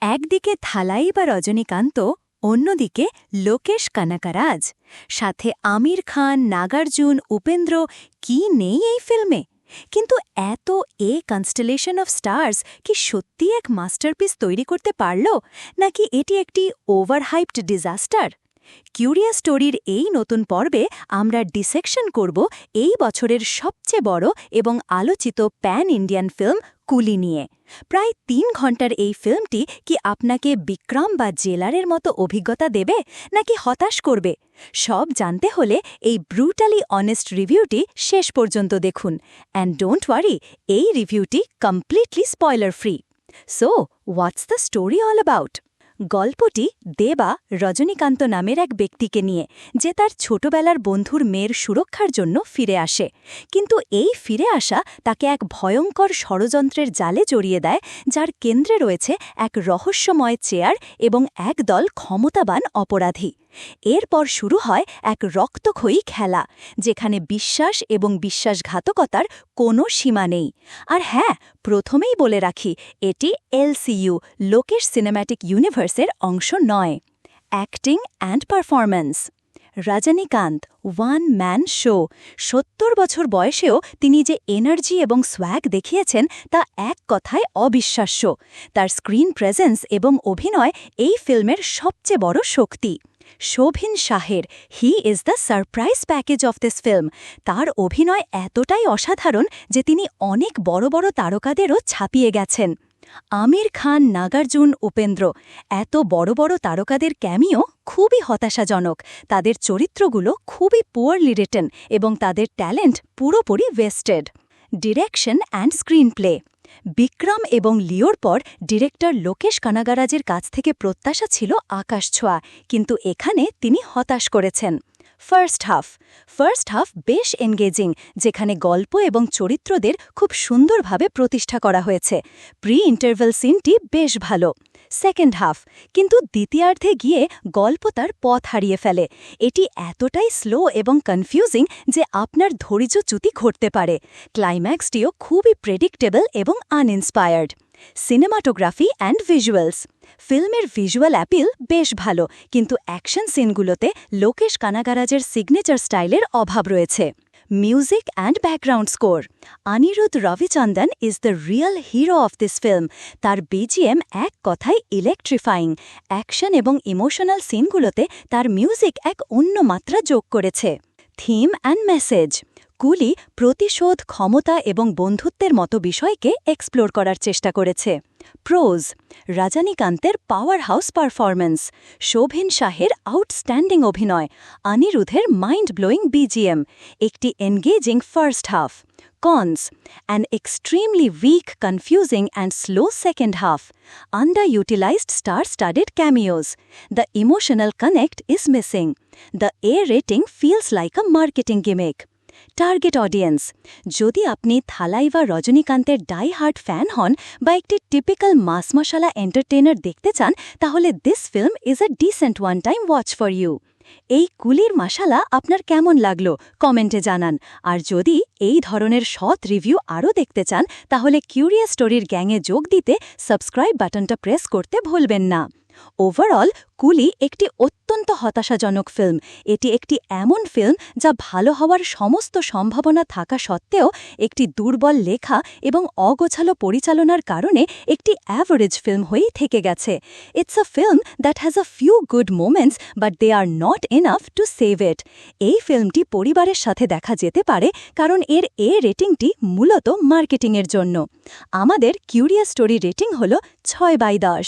একদিকে থালাই বা রজনীকান্ত, অন্যদিকে লোকেশ কানাকারাজ, সাথে আমির খান, নাগার্জুন, উপেন্দ্র, কি নেই এই ফিল্মে? কিন্তু এত কনস্টেলেশন অফ স্টার্স কি সত্যি এক মাস্টারপিস তৈরি করতে পারল, নাকি এটি একটি ওভারহাইপড ডিজাস্টার? কিউরিয়াস স্টোরির এই নতুন পর্বে আমরা ডিসেকশন করব এই বছরের সবচেয়ে বড় এবং আলোচিত প্যান ইন্ডিয়ান ফিল্ম কুলি নিয়ে। প্রায় ৩ ঘন্টার এই ফিল্মটি কি আপনাকে বিক্রম বা জেলারের মতো অভিজ্ঞতা দেবে, নাকি হতাশ করবে? সব জানতে হলে এই ব্রুটালি অনেস্ট রিভিউটি শেষ পর্যন্ত দেখুন। অ্যান্ড ডোন্ট ওয়ারি, এই রিভিউটি completely spoiler free. So, what's the story all about? গল্পটি দেবা, রজনীকান্ত নামের এক ব্যক্তিকে নিয়ে, যে তার ছোটবেলার বন্ধুর মেয়ের সুরক্ষার জন্য ফিরে আসে। কিন্তু এই ফিরে আসা তাকে এক ভয়ঙ্কর ষড়যন্ত্রের জালে জড়িয়ে দেয়, যার কেন্দ্রে রয়েছে এক রহস্যময় চেয়ার এবং একদল ক্ষমতাবান অপরাধী। এরপর শুরু হয় এক রক্তক্ষয়ী খেলা, যেখানে বিশ্বাস এবং বিশ্বাসঘাতকতার কোনো সীমা নেই। আর হ্যাঁ, প্রথমেই বলে রাখি, এটি এলসিইউ, লোকেশ সিনেম্যাটিক ইউনিভার্সের অংশ নয়। Acting and performance. Rajinikanth, one man show. ৭০ বছর বয়সেও তিনি যে এনার্জি এবং সোয়াগ দেখিয়েছেন, তা এক কথায় অবিশ্বাস্য। তার স্ক্রিন প্রেজেন্স এবং অভিনয় এই ফিল্মের সবচেয়ে বড় শক্তি। শোভিন শাহের, he is the surprise package of this film. তার অভিনয় এতটাই অসাধারণ যে তিনি অনেক বড় বড় তারকাদেরও ছাপিয়ে গেছেন। আমির খান, নাগার্জুন, উপেন্দ্র, এত বড় বড় তারকাদের ক্যামিও খুবই হতাশাজনক। তাদের চরিত্রগুলো খুবই পুয়ারলি রিটেন এবং তাদের ট্যালেন্ট পুরোপুরি wasted. Direction and screenplay. Vikram এবং লিওর পর ডিরেক্টর লোকেশ কানাগারাজের কাছ থেকে প্রত্যাশা ছিল আকাশছোঁয়া, কিন্তু এখানে তিনি হতাশ করেছেন। ফার্স্ট হাফ বেশ এনগেজিং, যেখানে গল্প এবং চরিত্রদের খুব সুন্দরভাবে প্রতিষ্ঠা করা হয়েছে। প্রি ইন্টারভেল সিনটি বেশ ভালো। সেকেন্ড হাফ কিন্তু দ্বিতীয়ার্ধে গিয়ে গল্প তার পথ হারিয়ে ফেলে। এটি এতটাই স্লো এবং কনফিউজিং যে আপনার ধৈর্যচ্যুতি ঘটতে পারে। ক্লাইম্যাক্সটিও খুবই প্রেডিক্টেবল এবং আনইন্সপায়ার্ড। Cinematography and visuals. ফিল্মের ভিজুয়াল অ্যাপিল বেশ ভালো, কিন্তু অ্যাকশন সিনগুলোতে লোকেশ কানাগারাজের সিগনেচার স্টাইলের অভাব রয়েছে। Music and background score. Anirudh Ravichander is the real hero of this film. তার বিজিএম এক কথায় ইলেকট্রিফাইং। অ্যাকশন এবং ইমোশনাল সিনগুলোতে তার মিউজিক এক অন্য মাত্রা যোগ করেছে। Theme and message. কুলি প্রতিশোধ, ক্ষমতা এবং বন্ধুত্বের মতো বিষয়কে এক্সপ্লোর করার চেষ্টা করেছে। প্রোজ। রজনীকান্তের পাওয়ার হাউস পারফরম্যান্স, শোভিন শাহের আউটস্ট্যান্ডিং অভিনয়, অনিরুদ্ধের মাইন্ড ব্লোয়িং বিজিএম, একটি engaging first half. Cons. An extremely weak, confusing and slow second half. Underutilized star-studded cameos. The emotional connect is missing. The A rating feels like a marketing gimmick. Target audience. যদি আপনি থালাই বা রজনীকান্তের die hard fan হন বা একটি typical মাস মশালা entertainer দেখতে চান, তাহলে this film is a decent one time watch for you. এই কুলির মশালা আপনার কেমন লাগলো কমেন্টে জানান। আর যদি এই ধরনের সৎ রিভিউ আরও দেখতে চান, তাহলে কিউরিয়াস স্টোরির গ্যাংয়ে যোগ দিতে সাবস্ক্রাইব বাটনটা প্রেস করতে ভুলবেন না। ওভারঅল, কুলি একটি অত্যন্ত হতাশাজনক ফিল্ম। এটি একটি এমন ফিল্ম যা ভালো হওয়ার সমস্ত সম্ভাবনা থাকা সত্ত্বেও একটি দুর্বল লেখা এবং অগোছালো পরিচালনার কারণে একটি অ্যাভারেজ ফিল্ম হয়েই থেকে গেছে। It's a film that has a few good moments, but they are not enough to save it. এই ফিল্মটি পরিবারের সাথে দেখা যেতে পারে, কারণ এর রেটিংটি মূলত মার্কেটিংয়ের জন্য। আমাদের কিউরিয়াস স্টোরি রেটিং হল 6/10।